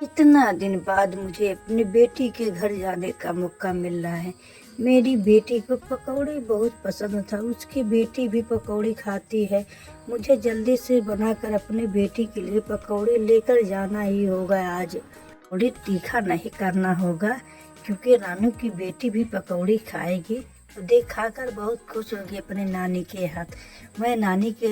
इतना दिन बाद मुझे अपनी बेटी के घर जाने का मौका मिल रहा है। मेरी बेटी को पकौड़ी बहुत पसंद था, उसकी बेटी भी पकौड़ी खाती है। मुझे जल्दी से बनाकर अपनी बेटी के लिए पकौड़े लेकर जाना ही होगा आज। पकौड़ी तीखा नहीं करना होगा क्योंकि रानू की बेटी भी पकौड़ी खाएगी तो देख खाकर बहुत खुश होगी अपने नानी के हाथ। मैं नानी के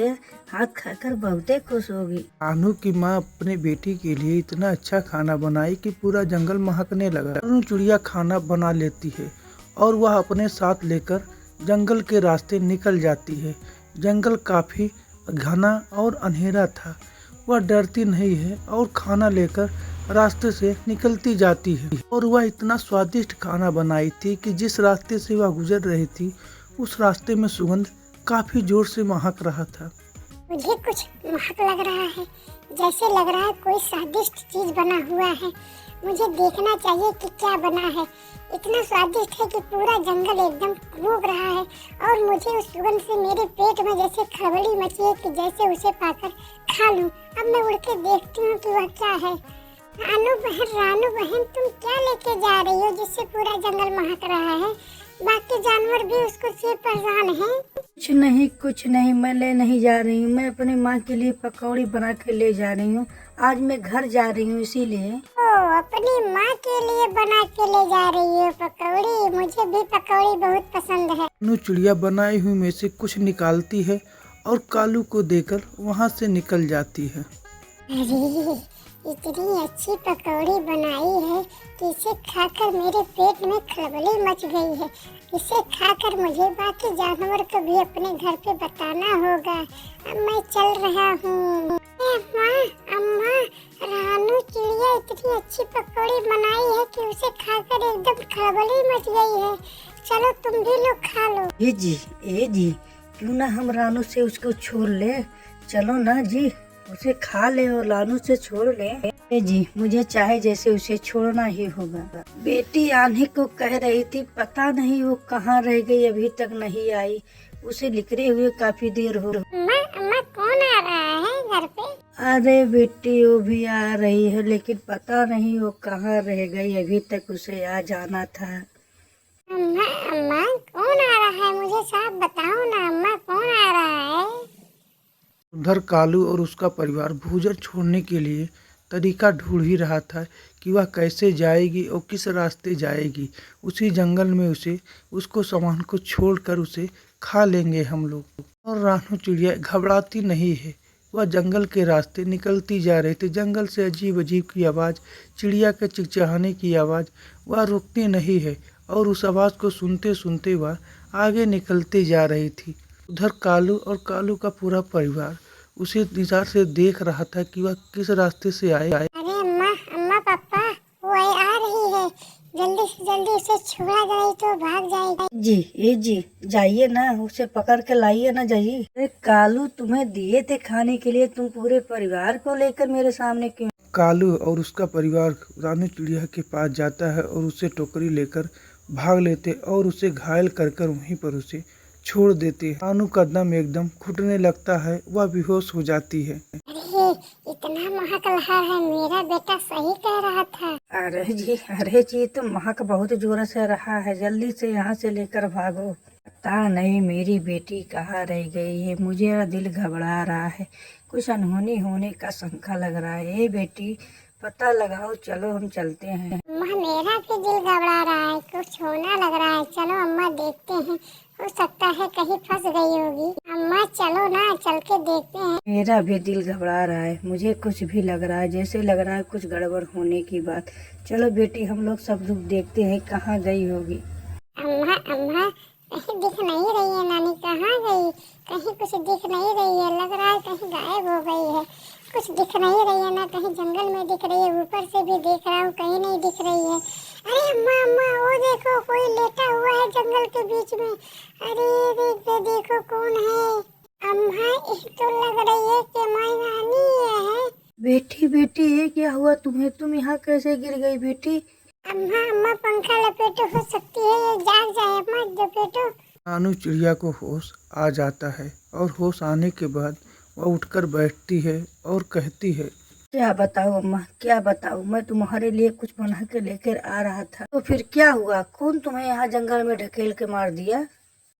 हाथ खाकर बहुत खुश होगी। रानू की माँ अपने बेटी के लिए इतना अच्छा खाना बनाई कि पूरा जंगल महकने लगा। रानू चिड़िया खाना बना लेती है और वह अपने साथ लेकर जंगल के रास्ते निकल जाती है। जंगल काफी घना और अंधेरा था। वह डरती नहीं है और खाना लेकर रास्ते से निकलती जाती है। और वह इतना स्वादिष्ट खाना बनाई थी कि जिस रास्ते से वह गुजर रही थी उस रास्ते में सुगंध काफी जोर से महक रहा था। मुझे कुछ महक लग रहा है, जैसे लग रहा है कोई स्वादिष्ट चीज बना हुआ है। मुझे देखना चाहिए कि क्या बना है। इतना स्वादिष्ट है कि पूरा जंगल एकदम भूख रहा है और मुझे उस सुगंध से मेरे पेट में जैसे खलबली मची है कि जैसे उसे पाकर खा लूं। अब मैं उड़ के देखती हूँ कि वह क्या है। रानू बहन तुम क्या लेके जा रही हो जिससे पूरा जंगल महक रहा है? बाकी जानवर भी उसको से परेशान हैं। कुछ नहीं, मैं ले नहीं जा रही हूँ। मैं अपनी माँ के लिए पकौड़ी बना के ले जा रही हूँ। आज मैं घर जा रही हूँ इसीलिए। ओ, अपनी माँ के लिए बना के ले जा रही हो पकौड़ी? मुझे भी पकौड़ी बहुत पसंद है। रानू चिड़िया बनाई हुई में से कुछ निकालती है और कालू को देकर वहाँ से निकल जाती है। अरे, इतनी अच्छी पकौड़ी बनाई है कि इसे खाकर मेरे पेट में खलबली मच गई है। इसे खाकर मुझे बाकी जानवर को भी अपने घर पे बताना होगा। अब मैं चल रहा हूँ। अम्मा, रानू चिड़िया इतनी अच्छी पकौड़ी बनाई है कि उसे खाकर एकदम खलबली मच गई है। चलो तुम भी लोग खा लो। ए जी, क्यों ना हम रानू से उसको छोड़ ले। चलो ना जी, उसे खा ले और रानू से छोड़ ले। ए जी, मुझे चाहे जैसे उसे छोड़ना ही होगा। बेटी आने को कह रही थी, पता नहीं वो कहाँ रह गई, अभी तक नहीं आई। उसे निकले हुए काफी देर हो। अम्मा कौन आ रहा है घर पे? अरे बेटी, वो भी आ रही है लेकिन पता नहीं वो कहाँ रह गई, अभी तक उसे आ जाना था। अम्मा कौन आ रहा है? मुझे साफ बताओ ना अम्मा, कौन आ रहा है? उधर कालू और उसका परिवार भूजल छोड़ने के लिए तरीका ढूंढ ही रहा था कि वह कैसे जाएगी और किस रास्ते जाएगी। उसी जंगल में उसको सामान को छोड़कर उसे खा लेंगे हम लोग। और रानू चिड़िया घबराती नहीं है। वह जंगल के रास्ते निकलती जा रही थी। जंगल से अजीब अजीब की आवाज़, चिड़िया के चिकचिकाने की आवाज़, वह रुकती नहीं है और उस आवाज़ को सुनते सुनते वह आगे निकलती जा रही थी। उधर कालू और कालू का पूरा परिवार उसी इंतजार से देख रहा था कि वह किस रास्ते से आए। अरे अम्मा पापा, वो आ रही है। जल्दी से जल्दी उसे छुड़ा जाए तो भाग जाएगी। जी, जाइए ना, उसे पकड़ के लाइए ना, जाइए। अरे कालू, तुम्हें दिए थे खाने के लिए, तुम पूरे परिवार को लेकर मेरे सामने क्यों? कालू और उसका परिवार रानू चिड़िया के पास जाता है और उसे टोकरी लेकर भाग लेते और उसे घायल कर कर वहीं पर उसे छोड़ देते। रानू का दम एकदम घुटने लगता है, वह बेहोश हो जाती है। अरे, इतना महक रहा है, मेरा बेटा सही कह रहा था। अरे जी, तो महक बहुत जोर से रहा है, जल्दी से यहाँ से लेकर भागो। पता नहीं मेरी बेटी कहाँ रह गई है, मुझे दिल घबरा रहा है, कुछ अनहोनी होने का शंका लग रहा है। ए बेटी, पता लगाओ, चलो हम चलते हैं। अम्मा, मेरा भी दिल घबरा रहा है, कुछ होना लग रहा है। चलो अम्मा देखते हैं, हो सकता है कहीं फंस गई होगी। अम्मा चलो ना, चल के देखते हैं। मेरा भी दिल घबरा रहा है, मुझे कुछ भी लग रहा है, जैसे लग रहा है कुछ गड़बड़ होने की बात। चलो बेटी, हम लोग सब लोग देखते हैं कहाँ गई होगी। अम्मा कहीं दिख नहीं रही है नानी, कहाँ गई? कहीं कुछ दिख नहीं रही है, लग रहा है कहीं गायब हो गई है। कुछ दिख नहीं रही है ना, कहीं जंगल में दिख रही है, ऊपर से भी देख रहा हूँ, कहीं नहीं दिख रही है। अरे अम्मा वो देखो, कोई लेटा हुआ है जंगल के बीच में। अरे देखो कौन है। अम्मा, ये तो लग रही है कि माई नानी है। बेटी, ये क्या हुआ तुम्हें? तुम यहाँ कैसे गिर गई बेटी? अम्मा पंखा लपेटो, हो सकती है ये जाग जाए। अम्मा लपेटो। रानू चिड़िया को होश आ जाता है और होश आने के बाद वह उठकर बैठती है और कहती है, क्या बताऊँ अम्मा, क्या बताऊँ। मैं तुम्हारे लिए कुछ बना के लेकर आ रहा था तो फिर क्या हुआ? कौन तुम्हें यहाँ जंगल में ढकेल के मार दिया?